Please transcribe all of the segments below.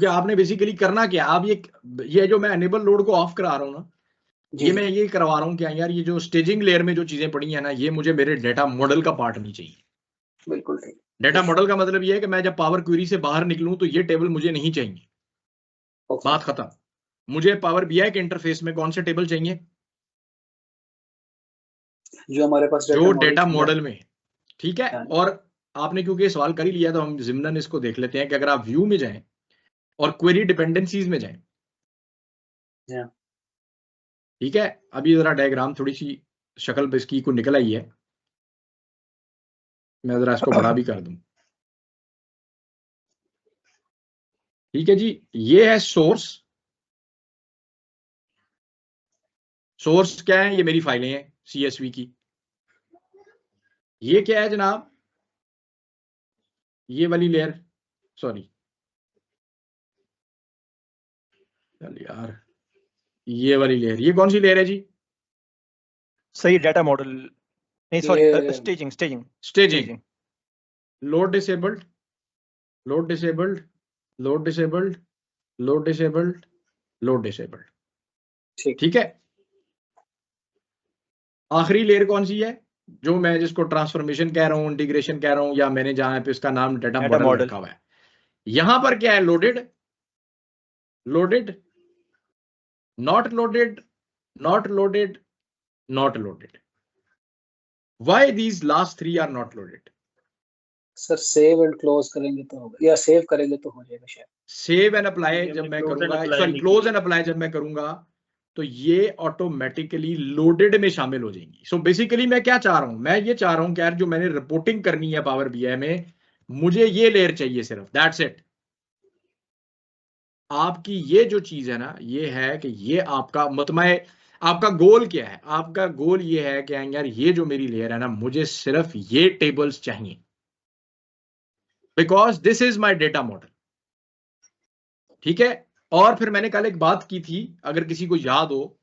क्योंकि आपने बेसिकली करना क्या, आप ये जो मैं एनेबल लोड को ऑफ करा रहा हूँ ना, ये मैं ये करवा रहा हूँ क्या यार, ये जो स्टेजिंग लेयर में जो चीजें पड़ी है ना, ये मुझे मेरे डेटा मॉडल का पार्ट नहीं चाहिए। बिल्कुल ठीक। डेटा मॉडल का मतलब ये है कि मैं जब पावर क्वेरी से बाहर निकलूं तो ये टेबल मुझे नहीं चाहिए। बात खत्म। मुझे पावर बीआई के इंटरफेस में कौन से टेबल चाहिए? जो हमारे पास जो डेटा मॉडल में। ठीक है। हाँ। और आपने क्योंकि सवाल कर ही लिया तो हम जिम्नन इसको देख लेते हैं कि अगर आप व्यू में जाएं और क्वेरी डिपेंडेंसीज में जाएं, ठीक है, अभी जरा डायग्राम थोड़ी सी शक्ल पे इसकी को निकल आई है, मैं जरा इसको बड़ा भी कर दूं। ठीक है जी, ये है सोर्स। सोर्स क्या है? ये मेरी फाइलें हैं CSV की। ये क्या है जनाब? ये वाली लेयर, सॉरी चल यार, ये वाली लेयर, ये कौन सी लेयर है जी? सही, डाटा मॉडल नहीं, sorry, staging. Load disabled, load disabled, load disabled, load disabled, load disabled. ठीक है। आखिरी लेयर कौन सी है? जो मैं जिसको ट्रांसफॉर्मेशन कह रहा हूं, इंटीग्रेशन कह रहा हूं, या मैंने जहां पे इसका नाम डाटा मॉडल रखा हुआ है। यहां पर क्या है? Loaded, loaded, not loaded, not loaded, not loaded. Why these last three are not loaded? Sir save and close करेंगे तो होगा, या सेव करेंगे तो हो जाएगा शायद। सेव एंड अप्लाई जब मैं करूंगा, सॉरी क्लोज एंड अप्लाई जब मैं करूंगा तो ये ऑटोमेटिकली लोडेड में शामिल हो जाएंगी। सो बेसिकली मैं क्या चाह रहा हूं? मैं ये चाह रहा हूं कि यार जो मैंने रिपोर्टिंग करनी है पावर बीआई में, मुझे ये लेयर चाहिए सिर्फ, दैट्स इट। आपकी ये जो चीज है ना, ये है कि ये आपका मतमाए, आपका गोल क्या है? आपका गोल ये है कि यार ये जो मेरी लेयर है ना, मुझे सिर्फ ये टेबल्स चाहिए, because this is my data model. ठीक है। और फिर मैंने कल एक बात की थी, अगर किसी को याद हो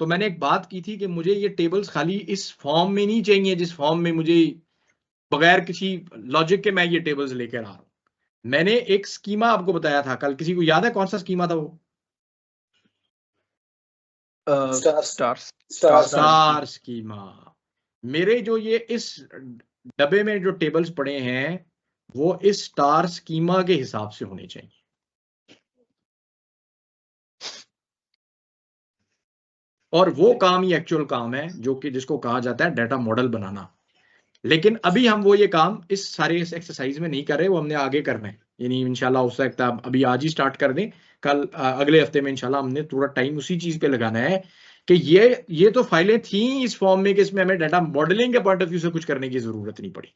तो मैंने एक बात की थी कि मुझे ये टेबल्स खाली इस फॉर्म में नहीं चाहिए जिस फॉर्म में मुझे बगैर किसी लॉजिक के मैं ये टेबल्स लेकर आ रहा हूं। मैंने एक स्कीमा आपको बताया था कल, किसी को याद है कौन सा स्कीमा था वो? Star schema. मेरे जो ये इस डब्बे में जो टेबल्स पड़े हैं वो इस स्टार स्कीमा के हिसाब से होने चाहिए। और वो काम ही एक्चुअल काम है जो कि जिसको कहा जाता है डाटा मॉडल बनाना। लेकिन अभी हम वो ये काम इस सारे एक्सरसाइज में नहीं कर रहे, वो हमने आगे करना है। यानी इंशाल्लाह हो सकता है अभी आज ही स्टार्ट कर दें, कल अगले हफ्ते में इंशाल्लाह हमने थोड़ा टाइम उसी चीज पे लगाना है कि ये तो फाइलें थी इस फॉर्म में कि इसमें हमें डाटा मॉडलिंग के पॉइंट ऑफ व्यू से कुछ करने की जरूरत नहीं पड़ी।